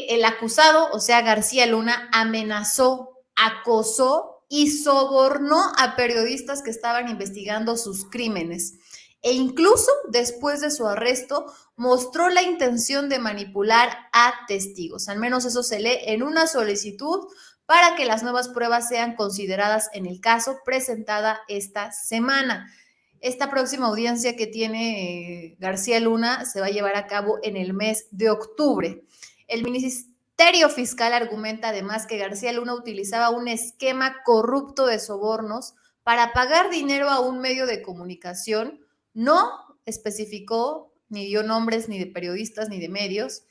el acusado, o sea, García Luna, amenazó, acosó y sobornó a periodistas que estaban investigando sus crímenes. E incluso después de su arresto, mostró la intención de manipular a testigos. Al menos eso se lee en una solicitud para que las nuevas pruebas sean consideradas en el caso presentada esta semana. Esta próxima audiencia que tiene García Luna se va a llevar a cabo en el mes de octubre. El Ministerio Fiscal argumenta además que García Luna utilizaba un esquema corrupto de sobornos para pagar dinero a un medio de comunicación. No especificó ni dio nombres ni de periodistas ni de medios,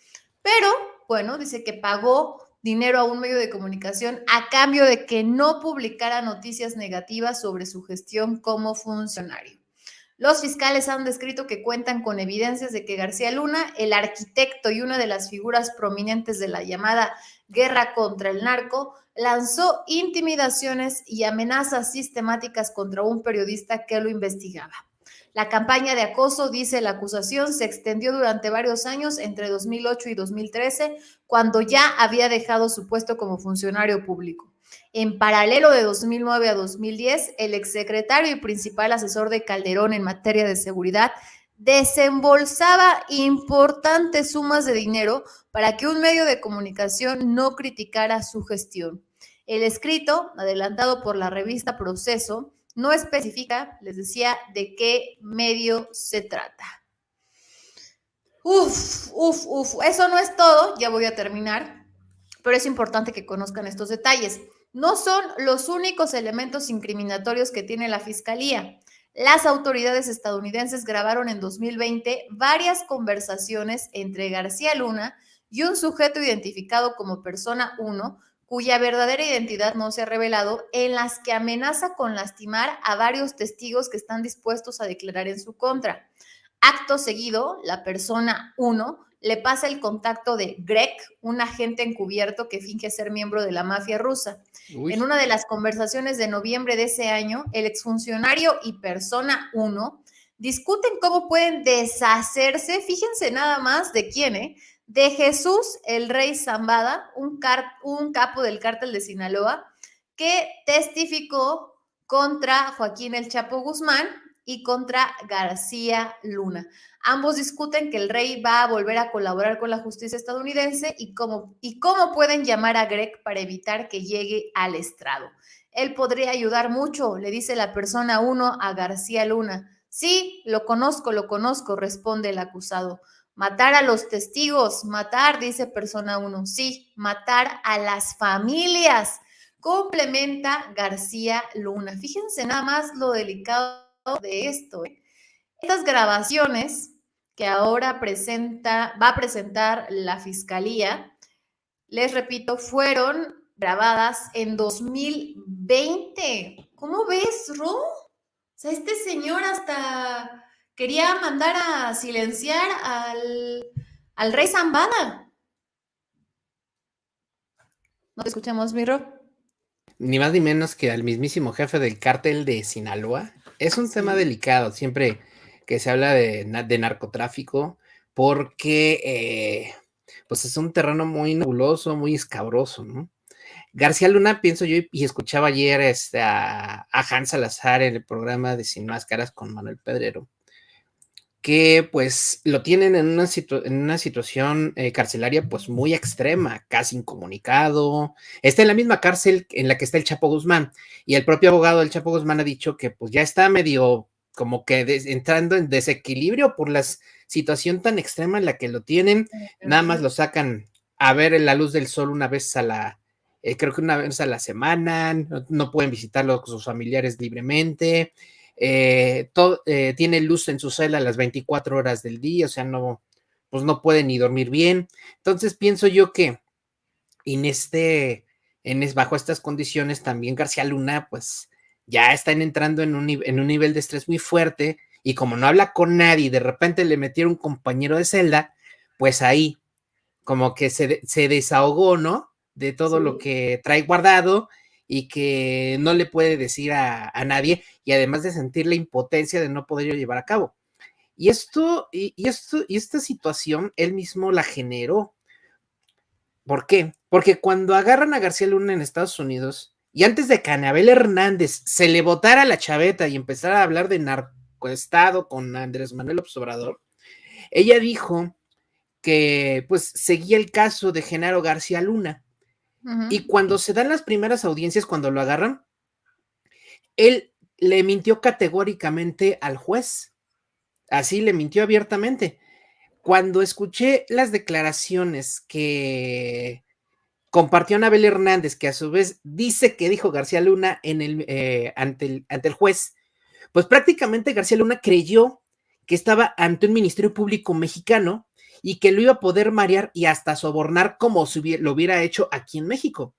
pero bueno, dice que pagó dinero a un medio de comunicación a cambio de que no publicara noticias negativas sobre su gestión como funcionario. Los fiscales han descrito que cuentan con evidencias de que García Luna, el arquitecto y una de las figuras prominentes de la llamada guerra contra el narco, lanzó intimidaciones y amenazas sistemáticas contra un periodista que lo investigaba. La campaña de acoso, dice la acusación, se extendió durante varios años, entre 2008 y 2013, cuando ya había dejado su puesto como funcionario público. En paralelo, de 2009 a 2010, el exsecretario y principal asesor de Calderón en materia de seguridad desembolsaba importantes sumas de dinero para que un medio de comunicación no criticara su gestión. El escrito, adelantado por la revista Proceso, no especifica, les decía, de qué medio se trata. Eso no es todo, ya voy a terminar, pero es importante que conozcan estos detalles. No son los únicos elementos incriminatorios que tiene la Fiscalía. Las autoridades estadounidenses grabaron en 2020 varias conversaciones entre García Luna y un sujeto identificado como persona 1, cuya verdadera identidad no se ha revelado, en las que amenaza con lastimar a varios testigos que están dispuestos a declarar en su contra. Acto seguido, la persona 1 le pasa el contacto de Greg, un agente encubierto que finge ser miembro de la mafia rusa. Uy. En una de las conversaciones de noviembre de ese año, el exfuncionario y persona 1 discuten cómo pueden deshacerse, fíjense nada más de quién, de Jesús el Rey Zambada, un capo del cártel de Sinaloa, que testificó contra Joaquín El Chapo Guzmán y contra García Luna. Ambos discuten que el rey va a volver a colaborar con la justicia estadounidense y cómo pueden llamar a Greg para evitar que llegue al estrado. Él podría ayudar mucho, le dice la persona 1 a García Luna. Sí, lo conozco, responde el acusado. Matar a los testigos, matar, dice persona 1. Sí, matar a las familias, complementa García Luna. Fíjense nada más lo delicado de esto. Estas grabaciones que ahora va a presentar la Fiscalía, les repito, fueron grabadas en 2020. ¿Cómo ves, Ro? O sea, este señor hasta quería mandar a silenciar al rey Zambada. ¿No te escuchamos, mi Ro? Ni más ni menos que al mismísimo jefe del cártel de Sinaloa. Es un tema delicado siempre que se habla de narcotráfico, porque pues es un terreno muy nebuloso, muy escabroso, ¿no? García Luna, pienso yo, y escuchaba ayer a Hans Salazar en el programa de Sin Máscaras con Manuel Pedrero, que pues lo tienen en una situación carcelaria pues muy extrema, casi incomunicado, está en la misma cárcel en la que está el Chapo Guzmán, y el propio abogado del Chapo Guzmán ha dicho que pues ya está medio como que entrando en desequilibrio por la situación tan extrema en la que lo tienen, nada más lo sacan a ver la luz del sol una vez creo que una vez a la semana, no pueden visitarlo con sus familiares libremente, tiene luz en su celda las 24 horas del día, o sea, pues no puede ni dormir bien. Entonces pienso yo que bajo estas condiciones también García Luna, pues ya están entrando en un nivel de estrés muy fuerte, y como no habla con nadie, de repente le metieron un compañero de celda, pues ahí como que se desahogó, ¿no? De todo lo que trae guardado y que no le puede decir a nadie, y además de sentir la impotencia de no poderlo llevar a cabo. Y esta situación él mismo la generó, ¿Por qué? Porque cuando agarran a García Luna en Estados Unidos, y antes de que Anabel Hernández se le botara la chaveta y empezara a hablar de narcoestado con Andrés Manuel López Obrador, ella dijo que pues seguía el caso de Genaro García Luna. Y cuando se dan las primeras audiencias, cuando lo agarran, él le mintió categóricamente al juez. Así le mintió abiertamente. Cuando escuché las declaraciones que compartió Anabel Hernández, que a su vez dice que dijo García Luna ante el juez, pues prácticamente García Luna creyó que estaba ante un ministerio público mexicano y que lo iba a poder marear y hasta sobornar como si lo hubiera hecho aquí en México.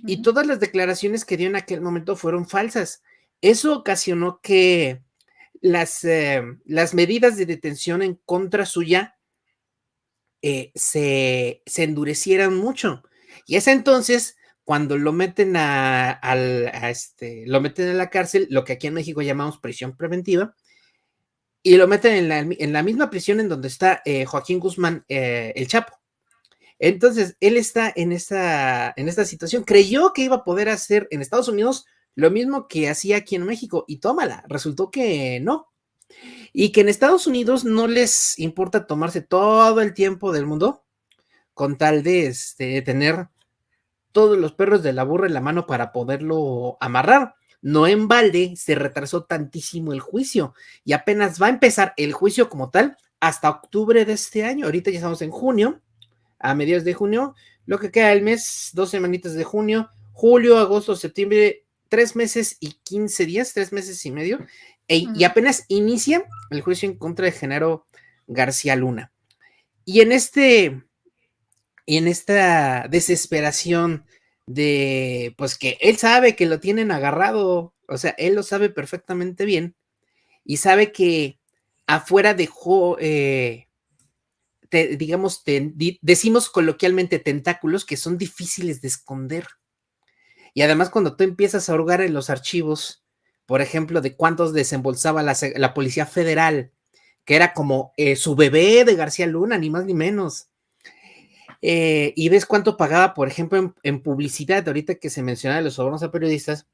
Y todas las declaraciones que dio en aquel momento fueron falsas. Eso ocasionó que las medidas de detención en contra suya se endurecieran mucho. Y es entonces cuando lo meten lo meten en la cárcel, lo que aquí en México llamamos prisión preventiva, y lo meten en la misma prisión en donde está Joaquín Guzmán, el Chapo. Entonces, él está en esta situación. Creyó que iba a poder hacer en Estados Unidos lo mismo que hacía aquí en México, y tómala, resultó que no. Y que en Estados Unidos no les importa tomarse todo el tiempo del mundo con tal de tener todos los perros de la burra en la mano para poderlo amarrar. No en balde se retrasó tantísimo el juicio y apenas va a empezar el juicio como tal hasta octubre de este año. Ahorita ya estamos en junio, a mediados de junio, lo que queda del mes, 2 semanitas de junio, julio, agosto, septiembre, 3 meses y 15 días, 3 meses y medio, y apenas inicia el juicio en contra de Genaro García Luna. Y en esta desesperación de, pues que él sabe que lo tienen agarrado, o sea, él lo sabe perfectamente bien, y sabe que afuera dejó, digamos, decimos coloquialmente tentáculos que son difíciles de esconder. Y además cuando tú empiezas a hurgar en los archivos, por ejemplo, de cuántos desembolsaba la Policía Federal, que era como su bebé de García Luna, ni más ni menos. Y ves cuánto pagaba, por ejemplo, en publicidad, ahorita que se menciona de los sobornos a periodistas,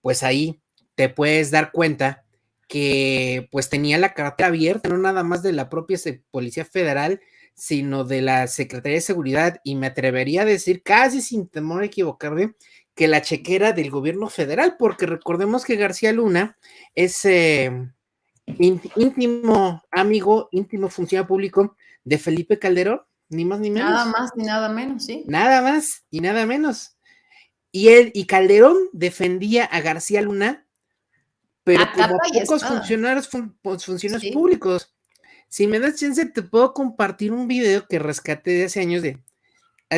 pues ahí te puedes dar cuenta que pues tenía la cartera abierta, no nada más de la propia Policía Federal, sino de la Secretaría de Seguridad, y me atrevería a decir, casi sin temor a equivocarme, que la chequera del gobierno federal, porque recordemos que García Luna es íntimo amigo, íntimo funcionario público de Felipe Calderón, ni más ni menos. Nada más ni nada menos, sí. Nada más y nada menos. Y Calderón defendía a García Luna, pero como pocos funcionarios sí. Públicos. Si me das chance, te puedo compartir un video que rescaté de hace años,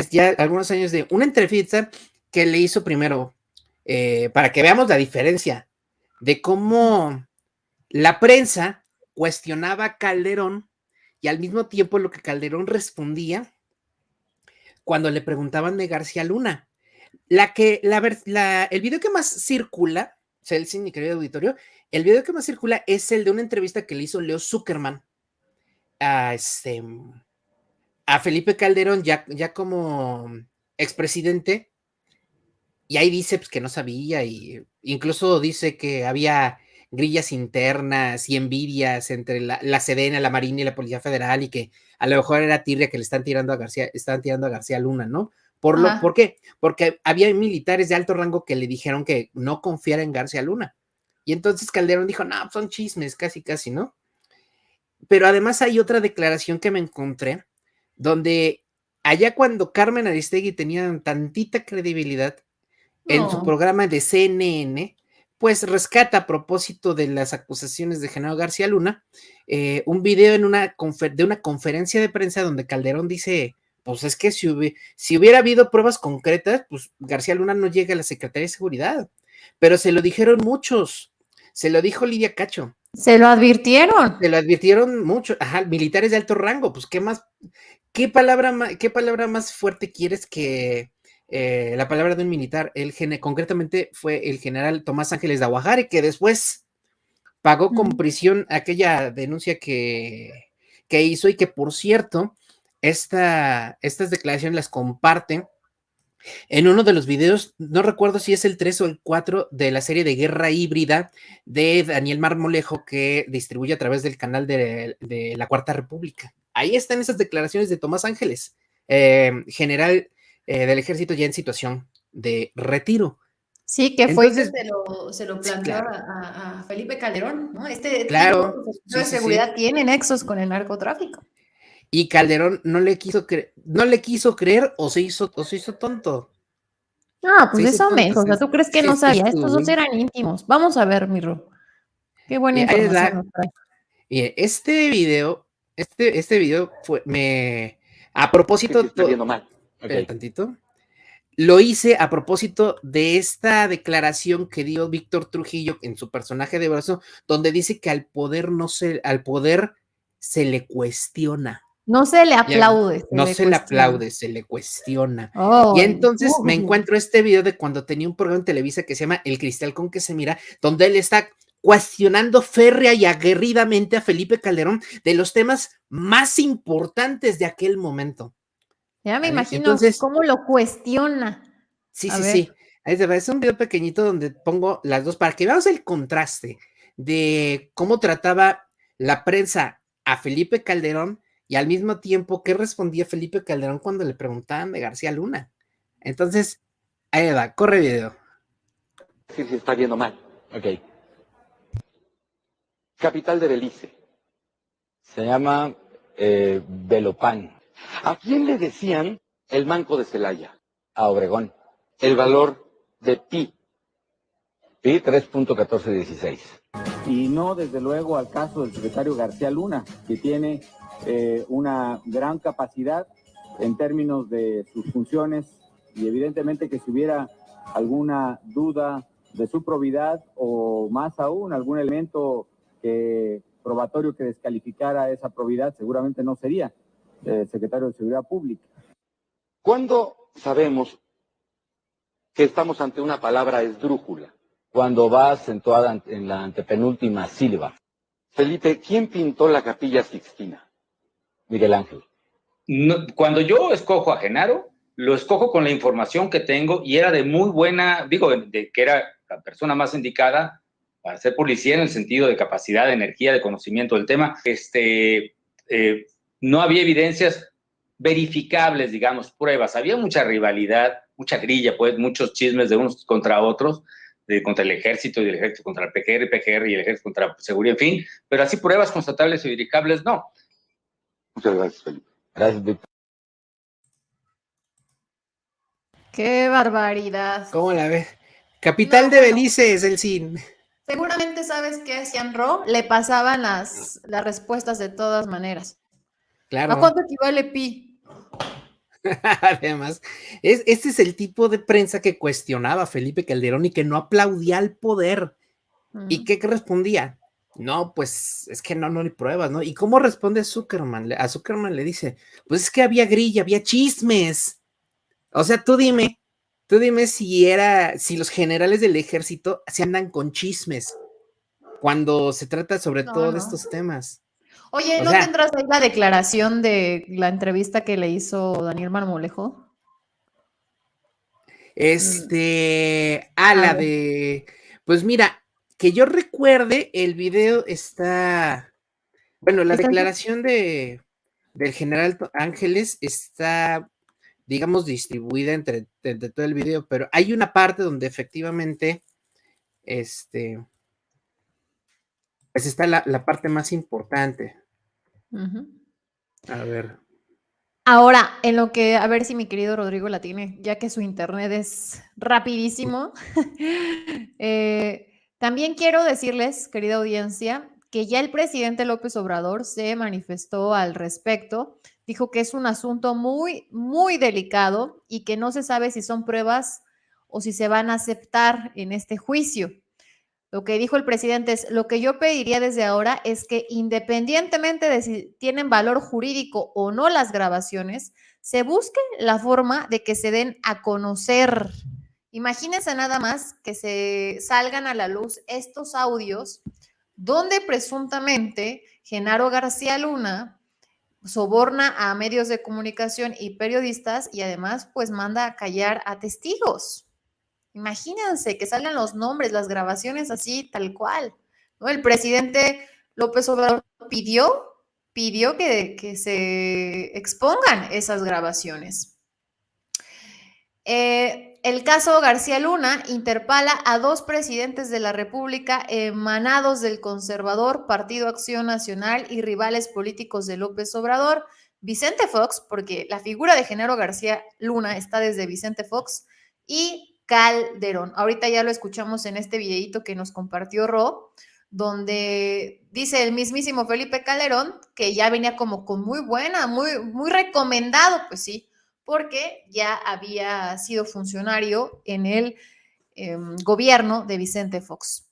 ya algunos años, de una entrevista que le hizo primero, para que veamos la diferencia de cómo la prensa cuestionaba a Calderón y al mismo tiempo lo que Calderón respondía cuando le preguntaban de García Luna. El video que más circula, Celsin, mi querido auditorio, el video que más circula es el de una entrevista que le hizo Leo Zuckerman a Felipe Calderón, ya como expresidente, y ahí dice pues, que no sabía, y incluso dice que había grillas internas y envidias entre la Sedena, la Marina y la Policía Federal, y que a lo mejor era tirria que le estaban tirando a García Luna, ¿no? ¿Por qué? Porque había militares de alto rango que le dijeron que no confiara en García Luna. Y entonces Calderón dijo, no, son chismes, casi, ¿no? Pero además hay otra declaración que me encontré, donde allá cuando Carmen Aristegui tenía tantita credibilidad, en su programa de CNN, pues rescata a propósito de las acusaciones de Genaro García Luna, un video de una conferencia de prensa donde Calderón dice, pues es que si hubiera habido pruebas concretas, pues García Luna no llega a la Secretaría de Seguridad. Pero se lo dijeron muchos, se lo dijo Lidia Cacho. Se lo advirtieron. Se lo advirtieron muchos, militares de alto rango, pues qué palabra más fuerte quieres que la palabra de un militar. Concretamente fue el general Tomás Ángeles de Aguajare, que después pagó con prisión aquella denuncia que hizo, y que por cierto estas declaraciones las comparten en uno de los videos, no recuerdo si es el 3 o el 4 de la serie de Guerra Híbrida de Daniel Marmolejo, que distribuye a través del canal de la Cuarta República. Ahí están esas declaraciones de Tomás Ángeles, general del ejército ya en situación de retiro. Sí, que fue Entonces, que se lo sí, planteó claro, a Felipe Calderón, ¿no? Este tipo claro, de sí, sí, sí. seguridad tiene nexos con el narcotráfico. Y Calderón no le quiso creer o se hizo tonto. Ah, Se pues hizo eso tonto, menos, o sea, ¿tú crees que no sabía? estuvo Estos dos muy... eran íntimos. Vamos a ver, Mirro. Qué buena Y ahí es información la, nos trae. y este video a Que sí propósito, está viendo mal. espera Ok. tantito, lo hice a propósito de esta declaración que dio Víctor Trujillo en su personaje de brazo, donde dice que al poder se le cuestiona. No se le Ya, aplaude, se no le se le cuestiona. aplaude, se le cuestiona. Y Ay, entonces me encuentro este video de cuando tenía un programa en Televisa que se llama El Cristal con que se mira, donde él está cuestionando férrea y aguerridamente a Felipe Calderón de los temas más importantes de aquel momento. ya me ¿Vale? imagino Entonces, cómo lo cuestiona. sí, A sí, ver, sí. Ahí se va. Es un video pequeñito donde pongo las dos para que veamos el contraste de cómo trataba la prensa a Felipe Calderón y al mismo tiempo qué respondía Felipe Calderón cuando le preguntaban de García Luna. Entonces, ahí va, corre video. Sí, sí está viendo mal. Ok. Capital de Belice. Se llama Belopan, ¿A quién le decían el manco de Celaya? a Obregón. El valor de pi. Pi 3.1416. Y no, desde luego, al caso del secretario García Luna, que tiene una gran capacidad en términos de sus funciones y evidentemente que si hubiera alguna duda de su probidad o más aún algún elemento probatorio que descalificara esa probidad, seguramente no sería secretario de Seguridad Pública. ¿Cuándo sabemos que estamos ante una palabra esdrújula? Cuando va acentuada en la antepenúltima sílaba. Felipe, ¿quién pintó la Capilla Sixtina? Miguel Ángel. No, cuando yo escojo a Genaro, lo escojo con la información que tengo y era de muy buena, digo, de que era la persona más indicada para ser policía en el sentido de capacidad, de energía, de conocimiento del tema. No había evidencias verificables, digamos, pruebas. Había mucha rivalidad, mucha grilla, pues, muchos chismes de unos contra otros, contra el ejército y el ejército contra el PGR y el ejército contra seguridad, en fin, pero así pruebas constatables y verificables, no. Muchas gracias, Felipe. Gracias, Víctor. qué barbaridad. ¿Cómo la ves? Capital de Belice es el CIN. Seguramente sabes qué hacían Ro, le pasaban las respuestas de todas maneras. Claro. ¿A cuánto equivale pi? Además, este es el tipo de prensa que cuestionaba a Felipe Calderón y que no aplaudía al poder. ¿Y qué respondía? No, pues es que no hay pruebas, ¿no? ¿Y cómo responde Zuckerman? A Zuckerman le dice, pues es que había grilla, había chismes. O sea, tú dime si los generales del ejército se andan con chismes cuando se trata sobre todo de estos temas. Oye, O ¿no sea, tendrás ahí la declaración de la entrevista que le hizo Daniel Marmolejo? la de, pues mira, que yo recuerde, el video está, bueno, la declaración del general Ángeles está, digamos, distribuida entre todo el video, pero hay una parte donde efectivamente, pues está la parte más importante. A ver. Ahora, en lo que, a ver si mi querido Rodrigo la tiene, ya que su internet es rapidísimo. También quiero decirles, querida audiencia, que ya el presidente López Obrador se manifestó al respecto. Dijo que es un asunto muy, muy delicado y que no se sabe si son pruebas o si se van a aceptar en este juicio. Lo que dijo el presidente es, lo que yo pediría desde ahora es que independientemente de si tienen valor jurídico o no las grabaciones, se busque la forma de que se den a conocer. Imagínense nada más que se salgan a la luz estos audios donde presuntamente Genaro García Luna soborna a medios de comunicación y periodistas y además pues manda a callar a testigos. Imagínense que salgan los nombres, las grabaciones así, tal cual, ¿no? El presidente López Obrador pidió que se expongan esas grabaciones. El caso García Luna interpela a 2 presidentes de la República emanados del conservador Partido Acción Nacional y rivales políticos de López Obrador, Vicente Fox, porque la figura de Genaro García Luna está desde Vicente Fox, y Calderón. Ahorita ya lo escuchamos en este videíto que nos compartió Ro, donde dice el mismísimo Felipe Calderón que ya venía como con muy buena, muy recomendado, pues sí, porque ya había sido funcionario en el gobierno de Vicente Fox.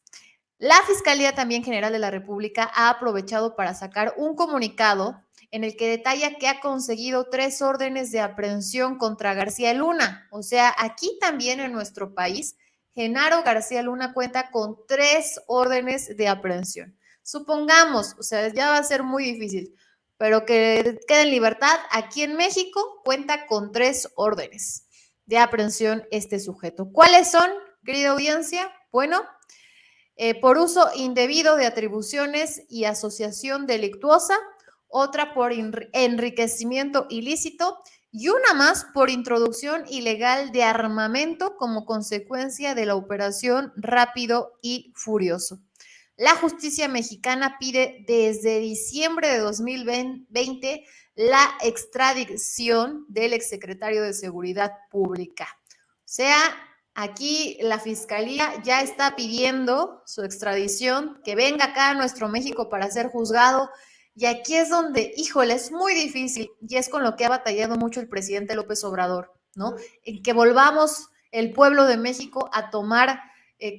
La Fiscalía también General de la República ha aprovechado para sacar un comunicado en el que detalla que ha conseguido 3 órdenes de aprehensión contra García Luna. O sea, aquí también en nuestro país, Genaro García Luna cuenta con 3 órdenes de aprehensión. Supongamos, o sea, ya va a ser muy difícil, pero que quede en libertad. Aquí en México cuenta con 3 órdenes de aprehensión este sujeto. ¿Cuáles son, querida audiencia? Bueno, por uso indebido de atribuciones y asociación delictuosa, otra por enriquecimiento ilícito y una más por introducción ilegal de armamento como consecuencia de la operación Rápido y Furioso. La justicia mexicana pide desde diciembre de 2020 la extradición del exsecretario de Seguridad Pública. O sea, aquí la fiscalía ya está pidiendo su extradición, que venga acá a nuestro México para ser juzgado. Y aquí es donde, híjole, es muy difícil y es con lo que ha batallado mucho el presidente López Obrador, ¿no? En que volvamos el pueblo de México a tomar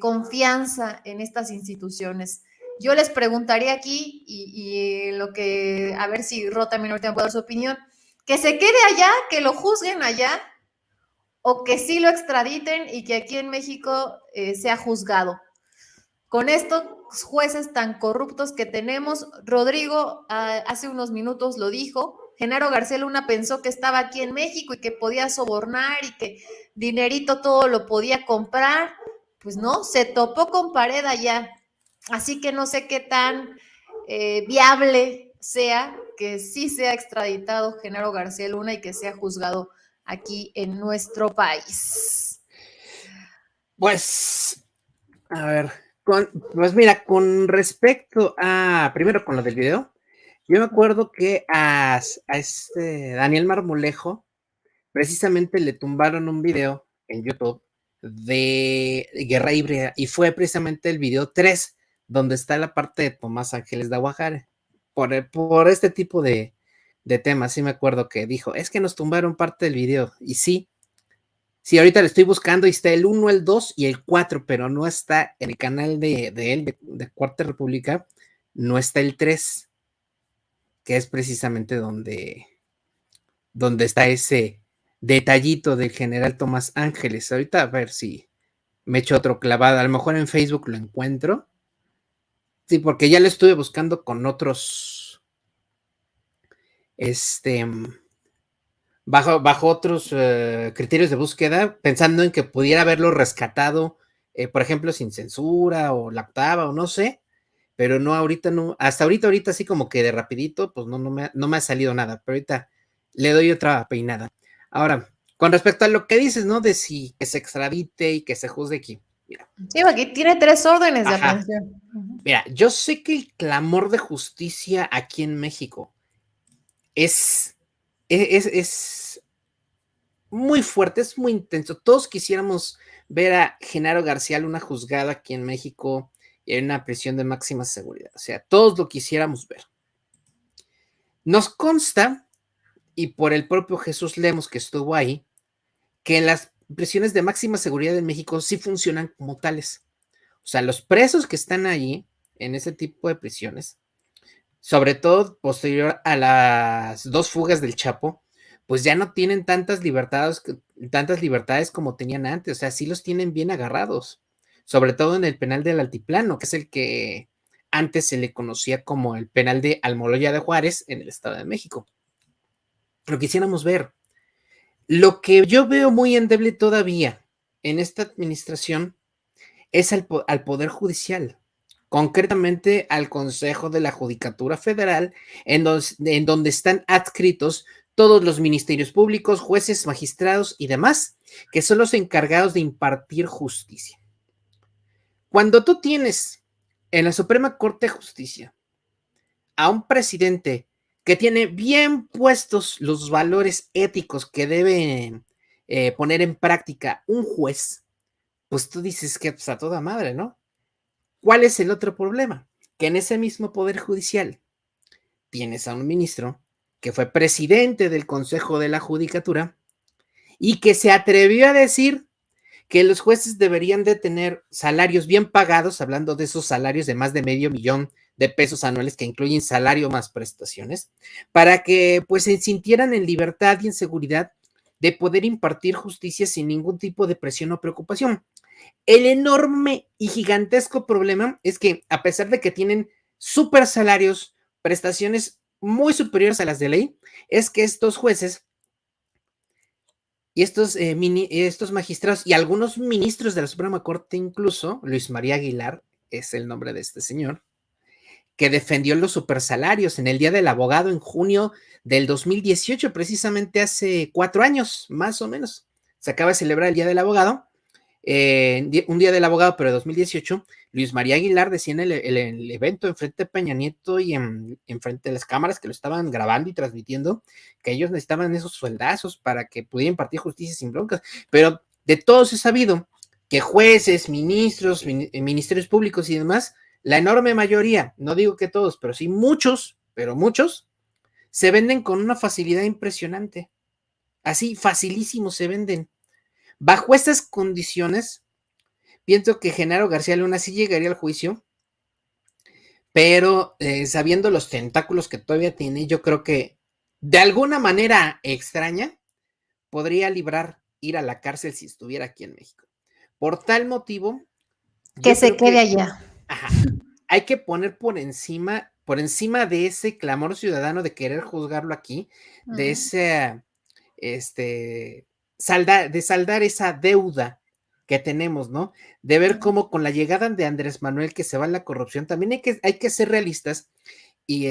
confianza en estas instituciones. Yo les preguntaría aquí, y lo que, a ver si Ro también ahorita me puede dar su opinión, que se quede allá, que lo juzguen allá, o que sí lo extraditen y que aquí en México sea juzgado. Con estos jueces tan corruptos que tenemos, Rodrigo hace unos minutos lo dijo, Genaro García Luna pensó que estaba aquí en México y que podía sobornar y que dinerito todo lo podía comprar. Pues no, se topó con pared allá. Así que no sé qué tan viable sea que sí sea extraditado Genaro García Luna y que sea juzgado aquí en nuestro país. Pues, a ver, pues mira, con respecto a, primero con lo del video, yo me acuerdo que a este Daniel Marmolejo, precisamente le tumbaron un video en YouTube de Guerra Híbrida y fue precisamente el video 3, donde está la parte de Tomás Ángeles de Aguajare, por este tipo de temas. Sí me acuerdo que dijo, es que nos tumbaron parte del video, y sí, ahorita le estoy buscando y está el 1, el 2 y el 4, pero no está en el canal de él, de Cuarta República, no está el 3, que es precisamente donde está ese detallito del general Tomás Ángeles. Ahorita a ver si me echo otro clavado, a lo mejor en Facebook lo encuentro. Sí, porque ya lo estuve buscando con otros, bajo otros criterios de búsqueda, pensando en que pudiera haberlo rescatado, por ejemplo, sin censura o la octava o no sé, pero no, ahorita no, hasta ahorita así como que de rapidito, pues no me ha salido nada, pero ahorita le doy otra peinada. Ahora, con respecto a lo que dices, ¿no? De si que se extradite y que se juzgue aquí. Mira. Sí, aquí tiene 3 órdenes de aprehensión. Mira, yo sé que el clamor de justicia aquí en México es muy fuerte, es muy intenso. Todos quisiéramos ver a Genaro García Luna juzgado aquí en México en una prisión de máxima seguridad. O sea, todos lo quisiéramos ver. Nos consta, y por el propio Jesús Lemos que estuvo ahí, que las prisiones de máxima seguridad en México sí funcionan como tales. O sea, los presos que están allí en ese tipo de prisiones, sobre todo posterior a las 2 fugas del Chapo, pues ya no tienen tantas libertades como tenían antes. O sea, sí los tienen bien agarrados, sobre todo en el penal del Altiplano, que es el que antes se le conocía como el penal de Almoloya de Juárez en el Estado de México. lo quisiéramos ver. Lo que yo veo muy endeble todavía en esta administración es al Poder Judicial, concretamente al Consejo de la Judicatura Federal, en donde están adscritos todos los ministerios públicos, jueces, magistrados y demás, que son los encargados de impartir justicia. Cuando tú tienes en la Suprema Corte de Justicia a un presidente que tiene bien puestos los valores éticos que debe poner en práctica un juez, pues tú dices que pues, a toda madre, ¿no? ¿Cuál es el otro problema? Que en ese mismo Poder Judicial tienes a un ministro que fue presidente del Consejo de la Judicatura y que se atrevió a decir que los jueces deberían de tener salarios bien pagados, hablando de esos salarios de más de $500,000 anuales que incluyen salario más prestaciones, para que pues se sintieran en libertad y en seguridad de poder impartir justicia sin ningún tipo de presión o preocupación. El enorme y gigantesco problema es que a pesar de que tienen super salarios, prestaciones muy superiores a las de ley, es que estos jueces y estos magistrados y algunos ministros de la Suprema Corte, incluso Luis María Aguilar es el nombre de este señor, que defendió los supersalarios en el Día del Abogado en junio del 2018, precisamente hace 4 años, más o menos. Se acaba de celebrar el Día del Abogado, un Día del Abogado, pero de 2018. Luis María Aguilar decía en el evento enfrente de Peña Nieto y enfrente de las cámaras que lo estaban grabando y transmitiendo, que ellos necesitaban esos sueldazos para que pudieran impartir justicia sin broncas, pero de todos he sabido que jueces, ministros, ministerios públicos y demás, la enorme mayoría, no digo que todos, pero sí muchos, pero muchos, se venden con una facilidad impresionante. Así, facilísimo se venden. Bajo estas condiciones, pienso que Genaro García Luna sí llegaría al juicio, pero sabiendo los tentáculos que todavía tiene, yo creo que de alguna manera extraña podría librar ir a la cárcel si estuviera aquí en México. Por tal motivo, que se quede allá. Ajá, hay que poner por encima de ese clamor ciudadano de querer juzgarlo aquí, de ese saldar esa deuda que tenemos, ¿no? De ver cómo con la llegada de Andrés Manuel que se va a la corrupción, también hay que ser realistas y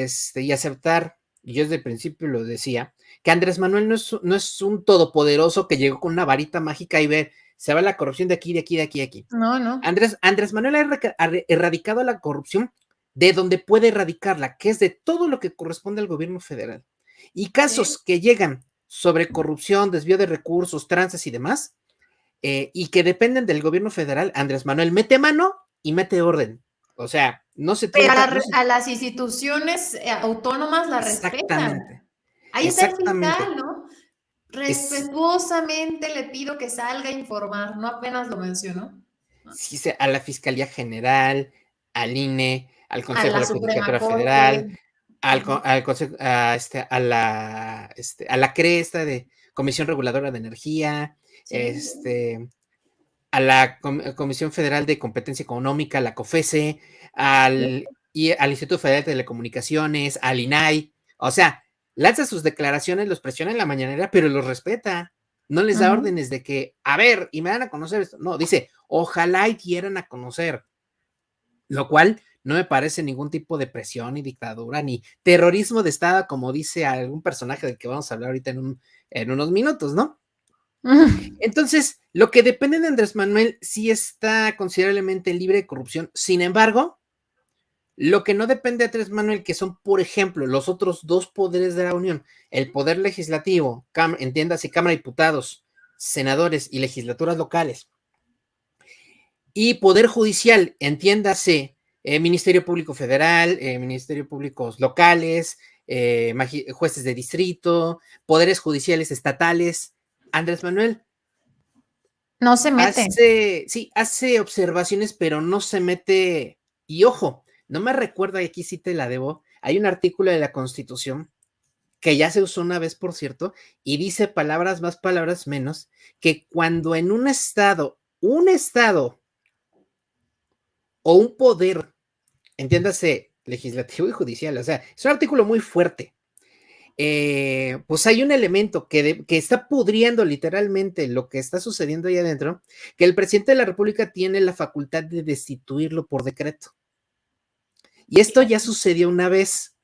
aceptar, y yo desde el principio lo decía, que Andrés Manuel no es un todopoderoso que llegó con una varita mágica y ve, se va la corrupción de aquí, de aquí, de aquí, de aquí. No. Andrés Manuel ha erradicado la corrupción de donde puede erradicarla, que es de todo lo que corresponde al gobierno federal. Y casos que llegan sobre corrupción, desvío de recursos, tranzas y demás, y que dependen del gobierno federal, Andrés Manuel mete mano y mete orden. O sea, no se tiene... Pero a las instituciones autónomas la respetan. Ahí está el fiscal, ¿no? Respetuosamente le pido que salga a informar, no apenas lo mencionó. Sí, a la Fiscalía General, al INE, al Consejo de la Judicatura Corte Federal, al Consejo, a la CRE, de Comisión Reguladora de Energía, sí. A la Comisión Federal de Competencia Económica, la COFESE, al Instituto Federal de Telecomunicaciones, al INAI. O sea, lanza sus declaraciones, los presiona en la mañanera, pero los respeta. No les da órdenes de que, a ver, y me dan a conocer esto. No, dice, ojalá y dieran a conocer. Lo cual no me parece ningún tipo de presión, ni dictadura, ni terrorismo de Estado, como dice algún personaje del que vamos a hablar ahorita en unos minutos, ¿no? Entonces, lo que depende de Andrés Manuel sí está considerablemente libre de corrupción. Sin embargo, lo que no depende de Andrés Manuel, que son, por ejemplo, los otros 2 poderes de la Unión, el poder legislativo, entiéndase, Cámara de Diputados, senadores y legislaturas locales, y poder judicial, entiéndase, Ministerio Público Federal, Ministerio Públicos locales, jueces de distrito, poderes judiciales estatales. Andrés Manuel no se mete. Hace observaciones, pero no se mete. Y ojo, no me recuerda, y aquí sí te la debo, hay un artículo de la Constitución que ya se usó una vez, por cierto, y dice palabras más, palabras menos, que cuando en un estado o un poder, entiéndase, legislativo y judicial, o sea, es un artículo muy fuerte, pues hay un elemento que está pudriendo literalmente lo que está sucediendo ahí adentro, que el presidente de la República tiene la facultad de destituirlo por decreto. Y esto ya sucedió una vez.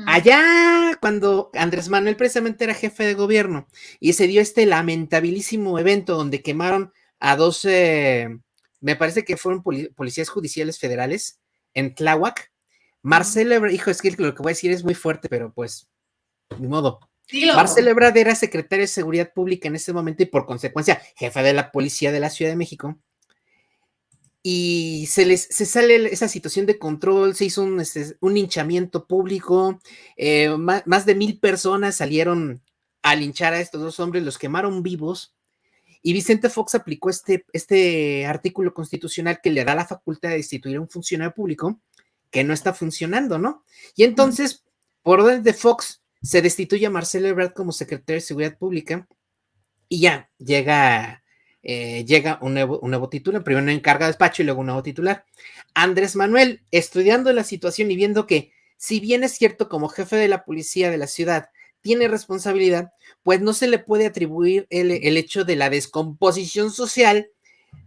Allá cuando Andrés Manuel precisamente era jefe de gobierno y se dio este lamentabilísimo evento donde quemaron a 12, me parece que fueron policías judiciales federales en Tláhuac. Marcelo Ebrard, hijo, es que lo que voy a decir es muy fuerte, pero pues, ni modo. Marcelo Ebrard era secretario de Seguridad Pública en ese momento y por consecuencia jefe de la policía de la Ciudad de México. Y se sale esa situación de control, se hizo un linchamiento público, más de 1,000 personas salieron a linchar a estos dos hombres, los quemaron vivos, y Vicente Fox aplicó este artículo constitucional que le da la facultad de destituir a un funcionario público que no está funcionando, ¿no? Y entonces, por orden de Fox, se destituye a Marcelo Ebrard como secretario de Seguridad Pública, y ya llega un nuevo titular, primero encarga de despacho y luego un nuevo titular. Andrés Manuel, estudiando la situación y viendo que, si bien es cierto, como jefe de la policía de la ciudad, tiene responsabilidad, pues no se le puede atribuir el hecho de la descomposición social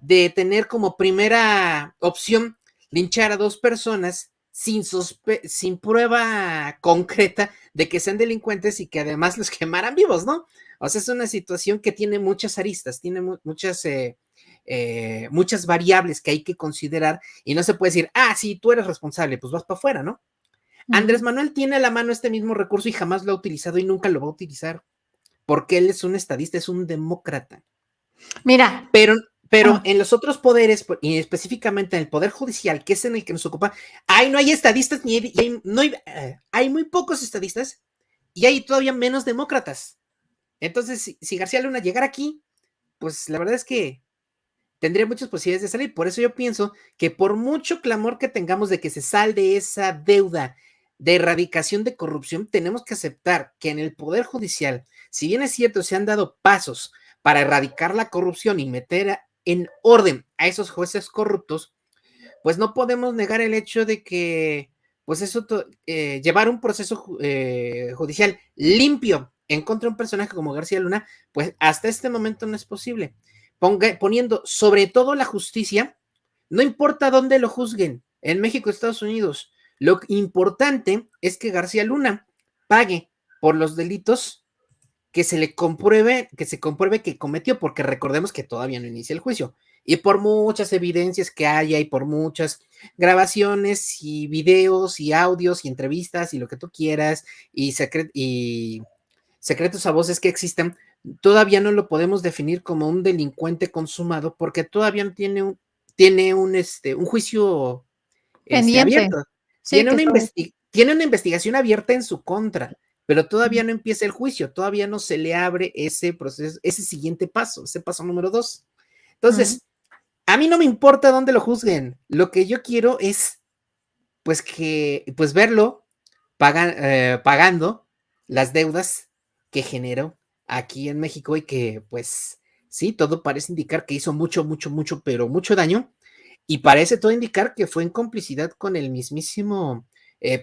de tener como primera opción linchar a 2 personas sin prueba concreta de que sean delincuentes y que además los quemaran vivos, ¿no? O sea, es una situación que tiene muchas aristas, tiene muchas variables que hay que considerar y no se puede decir, sí, tú eres responsable, pues vas para afuera, ¿no? Andrés Manuel tiene a la mano este mismo recurso y jamás lo ha utilizado y nunca lo va a utilizar, porque él es un estadista, es un demócrata. Mira. Pero en los otros poderes, y específicamente en el Poder Judicial, que es en el que nos ocupa, no hay estadistas, hay muy pocos estadistas y hay todavía menos demócratas. Entonces, si García Luna llegara aquí, pues la verdad es que tendría muchas posibilidades de salir. Por eso yo pienso que por mucho clamor que tengamos de que se salde esa deuda de erradicación de corrupción, tenemos que aceptar que en el Poder Judicial, si bien es cierto, se han dado pasos para erradicar la corrupción y meter en orden a esos jueces corruptos, pues no podemos negar el hecho de que, pues eso, llevar un proceso judicial limpio en contra de un personaje como García Luna, pues hasta este momento no es posible. Poniendo sobre todo la justicia, no importa dónde lo juzguen, en México, Estados Unidos, lo importante es que García Luna pague por los delitos que se compruebe que cometió, porque recordemos que todavía no inicia el juicio, y por muchas evidencias que haya, y por muchas grabaciones, y videos, y audios, y entrevistas, y lo que tú quieras, y secretos a voces que existan, todavía no lo podemos definir como un delincuente consumado, porque todavía no tiene un juicio abierto. Sí, tiene una investigación abierta en su contra, pero todavía no empieza el juicio, todavía no se le abre ese proceso, ese siguiente paso, ese paso número 2. Entonces, a mí no me importa dónde lo juzguen, lo que yo quiero es, pues, verlo pagando las deudas que generó aquí en México y que, pues, sí, todo parece indicar que hizo mucho, pero mucho daño, y parece todo indicar que fue en complicidad con el mismísimo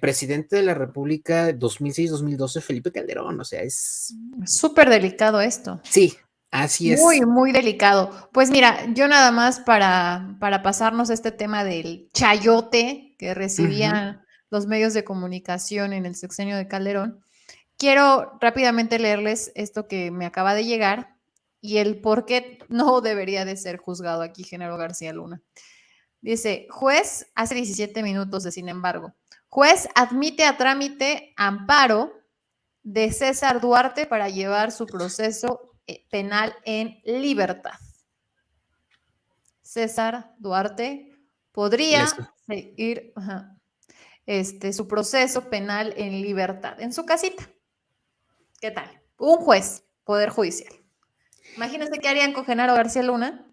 presidente de la República 2006-2012, Felipe Calderón. O sea, es súper delicado esto. Sí, así es. Muy, muy delicado. Pues mira, yo nada más para pasarnos este tema del chayote que recibían los medios de comunicación en el sexenio de Calderón, quiero rápidamente leerles esto que me acaba de llegar y el por qué no debería de ser juzgado aquí Genaro García Luna. Dice, juez, hace 17 minutos de sin embargo, juez admite a trámite amparo de César Duarte para llevar su proceso penal en libertad. César Duarte podría seguir su proceso penal en libertad, en su casita. ¿Qué tal? Un juez, Poder Judicial. Imagínense qué harían con Genaro García Luna.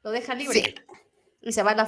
Lo deja libre y se va a la